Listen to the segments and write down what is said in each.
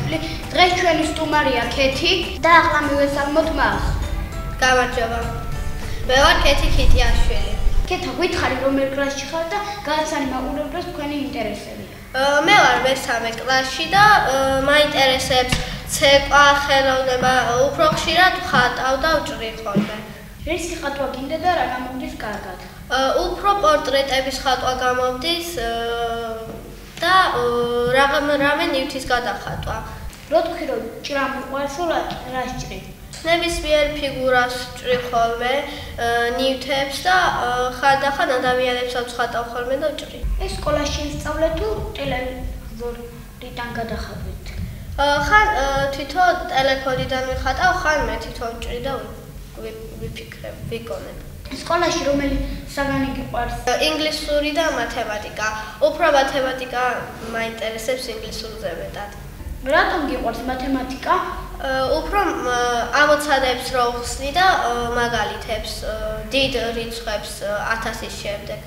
გიაშვილი. დღეს ჩვენი სტუმარია ქეთი და ახლა მივესალმოთ მას. გამარჯობა. მე ვარ ქეთი ქიტიაშვილი. ქეთა, გითხარი რომელ კლასში ხარ და გადაცანი მაყურებლებს თქვენი ინტერესები. მე ვარ მესამე კლასში და მაინტერესებს ცეკვა, ხელოვნება, უფრო ხშირად ვხატავ და ვჭრი ხოლმე. რისი ხატვა გინდა და რა გამომდის კარგად? უფრო პორტრეტების ხატვა გამომდის და რამე ნივთის გადახატვა. რო თქვი რომ ჭრა მიყვარს, რა სჭრი? ნებისმიერ ფიგურას ვჭრი ხოლმე, ნივთებს და ხანდახან ადამიანებსაც ვხატავ ხოლმე და ვჭრი. ეს სკოლაში ისწავლეთ თუ ტელევიზორიდან გადახატვით? ხან თვითონ ტელეფონიდან ვიხატავ, ხან მე თვითონ ვჭრი და ვიფიქრებ, ვიკონებ. სკოლაში რომელი საგანი გიყვარს? ინგლისური და მათემატიკა. უფრო მათემატიკა მაინტერესებს ინგლისურზე მეტად. რატომ გიყვარს მათემატიკა? უფრო ამოცანებს რო ვხსნი და მაგალითებს, დიდ რიცხვებს 1000-ის შემდეგ.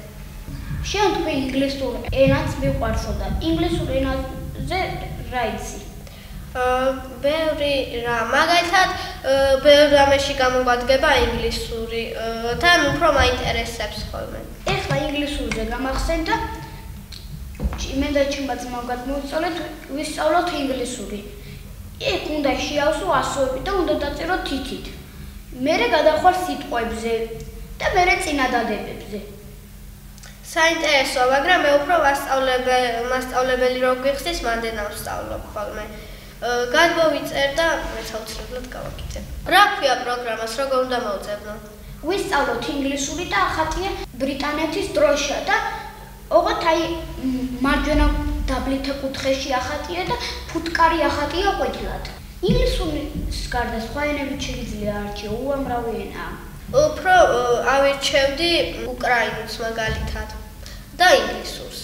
შენ თქვი ინგლისურ ენაც მიყვარსო და ინგლისურ ენაზე რა იცი? ბევრი რა, მაგალითად, ბევრ რამეში გამოგვადგება ინგლისური, თან უფრო მაინტერესებს ხოლმე. ეხლა ინგლისურზე გამახსენდა მე და ჩემმა ძმამ გადმოვიწოლეთ ვისწავლოთ ინგლისური. იქ უნდა შეავსო ასოები და უნდა დაწეროთ თითით. მერე გადახვალ სიტყვებზე და მერე წინადადებებზე. საინტერესოა, მაგრამ მე უფრო მასწავლებელი რო გვიხსნის, მანდენა ვსწავლობ ხოლმე. გადმოვიწერ და მე საოცრებლად გავაკეთებ. რა ქვია პროგრამას, როგორ უნდა მოვძებნო? ვისწავლოთ ინგლისური და ახატია ბრიტანეთის დროშა და ოღონდ აი მარჯვენა დაბლითა კუთხეში ახატია და ფუტკარი ახატია ყვეთლად. ინგლისურის გარდა სხვა ენებით შეიძლება არჩიო, უამრავი ენაა. უფრო ავირჩევდი უკრაინულს მაგალითად და ინგლისურს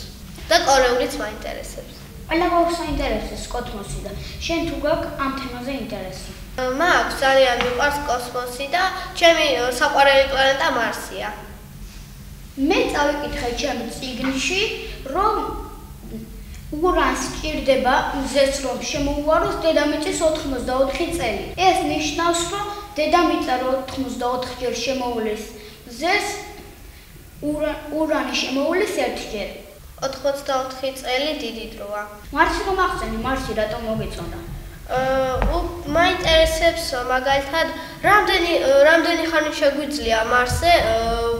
და კორეულიც მაინტერესებს. ყველა გვაქვს საინტერესოს კოსმოსი და შენ თუ გაქვს ამ თემაზე ინტერესი? მაქვს, ძალიან მიყვარს კოსმოსი და ჩემი საყვარელი პლანეტა მარსია. მე წავიკითხე ჩემ წიგნში, რომ ურანს სჭირდება მზეს რომ შემოუაროს დედამიწის 84 წელი. ეს ნიშნავს, რომ დედამიწა რო 84 ჯერ შემოუვლის მზეს, ურანი შემოუვლის ერთჯერ. 84 წელი დიდი დროა. მარსი რომ ახსენი, მარსი რატომ მოგეწონა? მაინტერესებს მაგალითად რამდენი ხანი შეგვიძლია მარსზე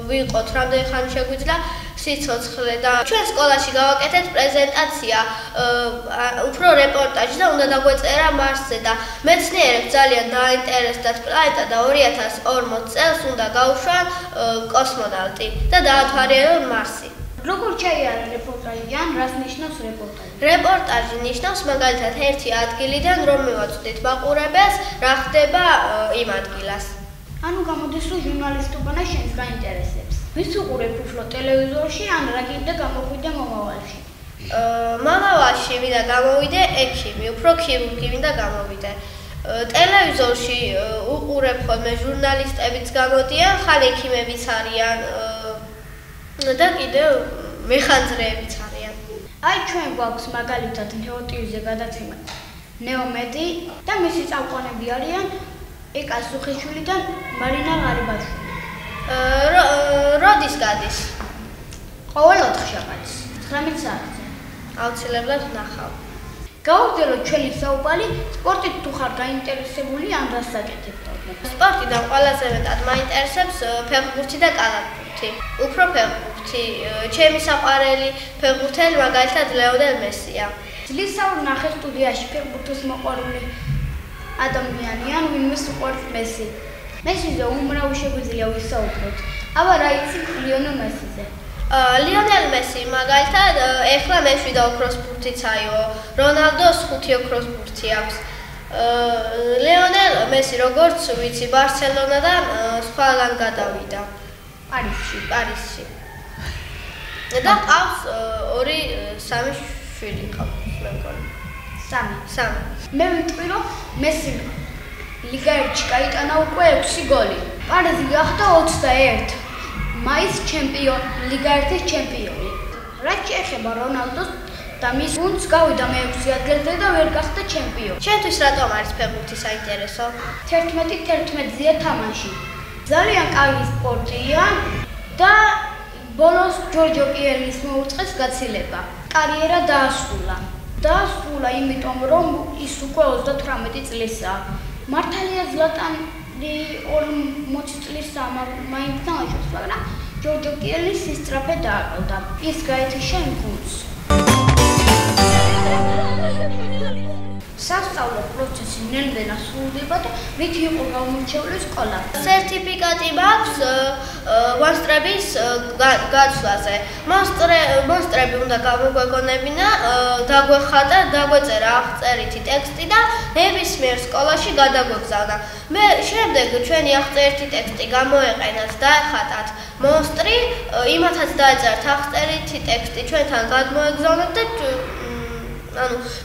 ვიყოთ, რამდენი ხანი შეგვიძლია სიცოცხლე და ჩვენ სკოლაში გავაკეთეთ პრეზენტაცია, უფრო რეპორტაჟი და უნდა დაგვეწერა მარსზე და მეცნიერებს ძალიან დააინტერესდათ პლანეტა და 2040 წელს უნდა გაუშვან კოსმონავტი და დაათვალიერონ მარსი. როგორ ჩაიარა რეპორტაჟი ან რას ნიშნავს რეპორტაჟი? რეპორტაჟი ნიშნავს მაგალითად ერთი ადგილიდან რომ მივაწვდით მაყურებელს, რა ხდება იმ ადგილას. ანუ გამოდის რომ ჟურნალისტობა შენს გაინტერესებს. ვის უყურებ უფრო ტელევიზორში ან რა გინდა გამოგვიდე მომავალში? მომავალში მინდა გამოვიდე ექიმი, უფრო ქირურგი მინდა გამოვიდე. ტელევიზორში უყურებ ხოლმე ჟურნალისტებიც გამოდიან, ხან ექიმებიც არიან და კიდევ მეხანძრეებიც არიან. აი ჩვენ გვაქვს მაგალითად ნეოტივზე გადაცემა ნეომედი და მისი წამყვანები არიან ეკა სუხიშვილი და მარინა ღარიბაშვილი. როდის გადის? ყოველ 4 შაბათს 19 საათზე. აუცილებლად ვნახავ. გავაგრძელოთ ჩვენი საუბარი სპორტით თუ ხარ გაინტერესებული ან რას აკეთებ? სპორტიდან ყველაზე მეტად მაინტერესებს ფეხბურთი და კალათბურთი. უფრო ფეხბურთი. ჩემი საყვარელი ფეხბურთელი მაგალითად ლეონელ მესია. ძლისაურ ნახე სტუდიაში ფეხბურთის მოყვარული ადამიანი ან ვინმე უყვარს მესი. მესიზე უმრავი შეგვიძლია ვისაუბროთ. აბა რა იცი ლიონელ მესიზე? ლიონელ მესი მაგალითად ეხლა მე-7 ოქროს ბურთიც აიღო. რონალდოს 5 ოქროს ბურთი აქვს. ლეონელ მესი როგორც ვიცი ბარსელონადან სხვაგან გადავიდა. პარიზში. და ყავს 2-3 შვილი ყავს, მე მგონი. 3. მე ვიტყვი რომ მესი ლიგა 1-ში გაიტანა უკვე 6 გოლი. პარიზი გახდა 21 მაის ჩემპიონი, ლიგა 1-ის ჩემპიონი. რაც შეეხება რონალდოს და მის გუნდს გავიდა მე-6 ადგილზე და ვერ გახდა ჩემპიონი. ჩემთვის რატომ არის ფეხბურთი საინტერესო? 11-11-ზეა თამაში. ძალიან კარგი სპორტია და ბოლოს ჯორჯო კიელის მოუწყეს გაცილება. კარიერა დაასრულა, იმიტომ რომ ის უკვე 38 წლისაა. მართალია ზლატანი 40 წლისაა, მაინც თამაშობს, მაგრამ ჯორჯო კიელის სისწრაფე დააყოლდა. ის გაეთიშა იმ გუნდს. სასწავლო პროცესი ნელ-ნელა სრულდება და მით იყო გამორჩეული სკოლა. სერტიფიკატი მაქვს მონსტრების გაცვლაზე. მონსტრები უნდა გამოგვეგონებინა, დაგვეწერა აღწერითი ტექსტი და ნებისმიერ სკოლაში გადაგვეგზავნა. მე შემდეგ ჩვენი აღწერითი ტექსტი გამოეყენათ, დაეხატათ მონსტრი, იმათაც დაეწერათ აღწერითი ტექსტი, ჩვენთან გადმოეგზავნათ და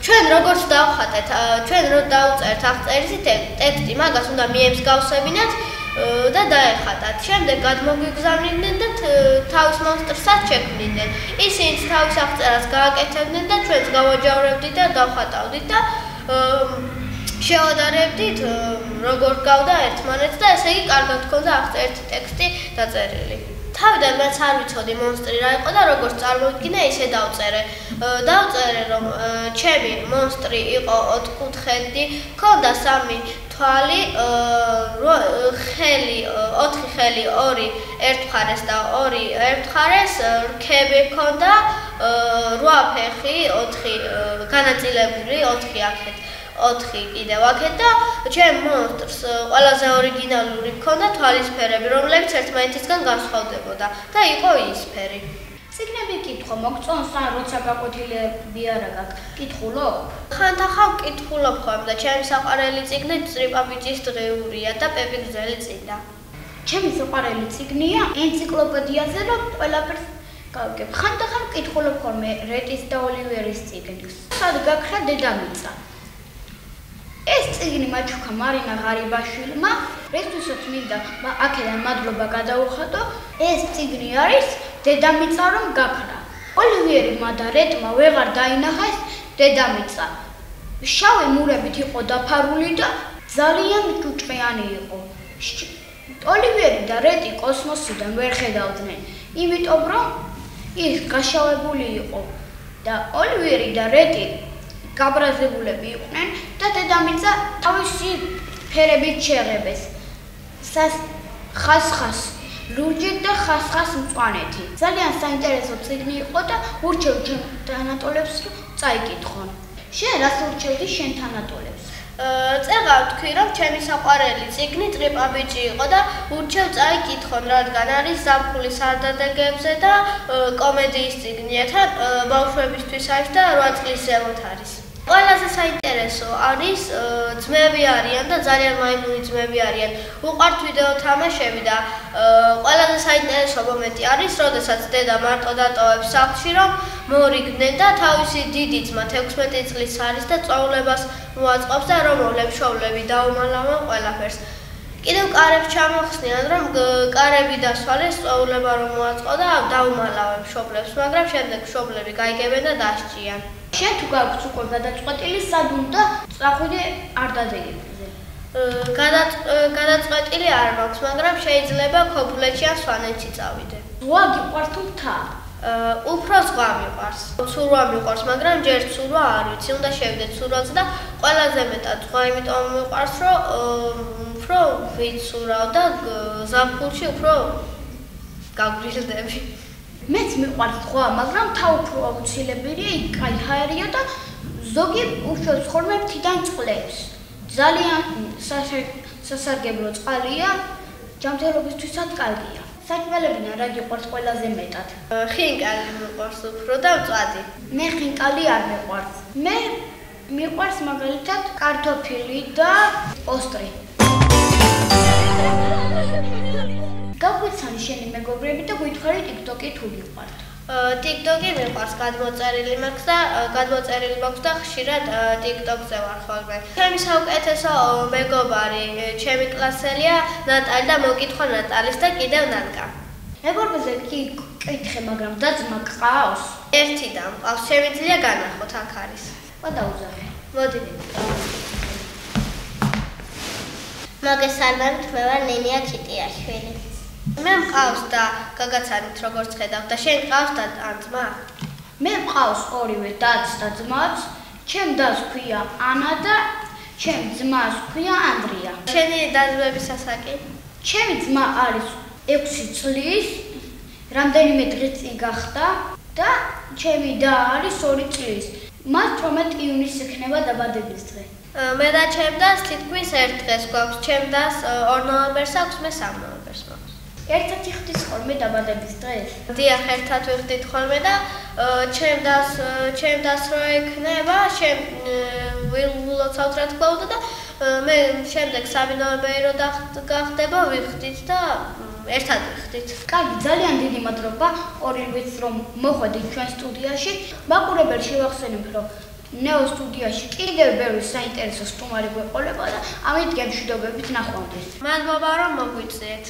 ჩვენ როგორც დავხატეთ, ჩვენ რო დავწერთ აღწერითი ტექსტი, მაგას უნდა მიემსგავსებინათ და დაეხატათ. შემდეგ გადმოგვიგზავნიდნენ და თავის მონსტრსაც შექმნიდნენ. ისინიც თავის აღწერას გააკეთებდნენ და ჩვენს გავაჯავრებდით და დავხატავდით და შევადარებდით როგორ გავდა ერთმანეთს და ესე იგი კარგად გქონდა აღწერითი ტექსტი დაწერილი. თავიდან მეც არ ვიცოდი მონსტრი რა იყო და როგორც წარმოვიდგინე, ისე დავწერე. დავწერე რომ ჩემი მონსტრი იყო 4 ქონდა 3 თვალი, 4 ხელი, 2 ერთ მხარეს და 2 ერთ მხარეს, რქები ქონდა, 8 ფეხი, 4 განაწილებული, 4 აქეთ. 4 კიდევ აქეთ და ჩემ მონსტრს ყველაზე ორიგინალური ჰქონდა თვალისფერები, რომლებიც ერთმანეთისგან განსხვავდებოდა და იყო იისფერი. წიგნები კითხო მოგწონს ან როცა გაკვეთილები არა გაქვს? კითხულო? ხანდახან ვკითხულობ ხოლმე და ჩემი საყვარელი წიგნი წრიპაბიჯის დღეურია და პეპი გრძელი წინა. ჩემი საყვარელი წიგნია ენციკლოპედიაზე და ყველაფერს გავიგებ. ხანდახან ვკითხულობ ხოლმე რეტის და ოლივერის წიგნს. სად გაქრა დედამიწა? ეს წიგნი მაჩუქა მარინა ღარიბაშვილმა, რისთვისაც მინდა აქედან მადლობა გადაუხადო. ეს წიგნი არის დედამიწა რომ გაქრა. ოლივიერმა და რეტმა ვეღარ დაინახეს დედამიწა. შავი მურებით იყო დაფარული და ძალიან ჭუჭყიანი იყო. ოლივიერი და რეტი კოსმოსიდან ვერ ხედავდნენ, იმიტომ რომ ის გაშავებული იყო და ოლივიერი და რეტი გაბრაზებულები იყვნენ და დედამიწა თავისი ფერებით შეღებეს. ხასხას ლურჯით და ხასხას მწვანეთი. ძალიან საინტერესო წიგნი იყო და ურჩევ ჩემ თანატოლებს რომ წაიკითხონ. შენ რას ურჩევდი შენ თანატოლებს? წეღავ თქვი რომ ჩემი საყვარელი წიგნი ტრიპაბიჯი იყო და ურჩევ წაიკითხონ, რადგან არის ზაფხული სარდადეგებზე და კომედიის წიგნია და ბავშვებისთვის არის და 8 წლის ზემოთ არის. ყველაზე საინტერესო არის ძმები არიან და ძალიან მაიმუნი ძმები არიან. უყვართ ვიდეო თამაშები და ყველაზე საინტერესო მომენტი არის, როდესაც დედა მარტო დატოვებს სახლში, რომ მორიგდნენ და თავისი დიდი ძმა 16 წლის არის და წვეულებას მოაწყობს და რომ მშობლები დაუმალავენ ყველაფერს. კიდევ კარებს ჩამოხსნიან, რომ კარები დასვალეს, წვეულება რომ მოაწყო და დაუმალავენ მშობლებს, მაგრამ შემდეგ მშობლები გაიგებენ და დასჭიან. შენ თუ გაქვს უკვე გადაწყვეტილი სად უნდა წახვიდე არდადეგებზე? გადაწყვეტილი არ მაქვს, მაგრამ შეიძლება ქობულეთში ან სვანეთში წავიდე. ზღვა გიყვარს თუ მთა? უფრო ზღვა მიყვარს. ცურვა მიყვარს, მაგრამ ჯერ ცურვა არ ვიცი, უნდა შევიდე ცურვაზე და ყველაზე მეტად ზღვა იმიტომ მიყვარს, რომ უფრო ვიცურავ და ზაფხულში უფრო გაგვიზრდები. მეც მიყვარს ზღვა, მაგრამ თა უფრო აუცილებელია, იქ კაი ჰაერია და ზოგი უშვებს ხოლმე მთიდან წყლებს. ძალიან სასარგებლო წყალია, ჯანმრთელობისთვისაც კარგია. საჭმელებიდან რა გიყვარს ყველაზე მეტად? ხინკალი მიყვარს უფრო და მწვადი. მე ხინკალი არ მიყვარს. მე მიყვარს მაგალითად კარტოფილი და ოსტრი. გაგვიცანი შენი მეგობრები და გვითხრი TikTok-ი თუ გიყვართ? TikTok-ი მიყვარს, გადმოწერილი მაქვს და ხშირად TikTok-ზე ვარ ხოლმე. ჩემი საუკეთესო მეგობარი, ჩემი კლასელია ნატალი და მოკითხვა ნატალის და კიდევ ნანკა. მეგობრებზე კი კითხე, მაგრამ და-ძმა გყავს? ერთი და მყავს, შემიძლია განახოთ, აქ არის. გადაუზარე. მოდი. მოგესალმებით, მე ვარ ნინია ქიტიაშვილი. მე მყავს და გაგაცანით როგორც ხედავ და შენ მყავს და ან ძმა? მე მყავს ორივე დაც და ძმაც. ჩემ დას ქვია ანა და ჩემ ძმას ქვია ანდრია. შენი და-ძმების ასაკი? ჩემი ძმა არის 6 წლის, რამდენიმე დღეს წინ გახდა და ჩემი და არის 2 წლის. მას 18 ივნისს იქნება დაბადების დღე. მე და ჩემ დას თითქმის ერთ დღეს გვაქვს. ჩემ დას 2 ნოემბერს აქვს, მე 3 ნოემბერს მაქვს. ერთად იხდის ხოლმე დაბადების დღეს? დიახ, ერთად ვიხდით ხოლმე და ჩემ დას რო ექნება, შენ ვილოცავთ რა თქმა უნდა და მე შემდეგ 3 ნოემბერი რო გახდება, ვიხდით და ერთად ვიხდით. კარგი, ძალიან დიდი მადლობა ორივეს რომ მოხვედით ჩვენ სტუდიაში. მაყურებელს შევახსენებ, რომ ნეო სტუდიაში კიდევ ბევრი საინტერესო სტუმარი გვეყოლება და ამით გემშვიდობებით ნახვამდის. მადლობა რომ მოგვიწიეთ.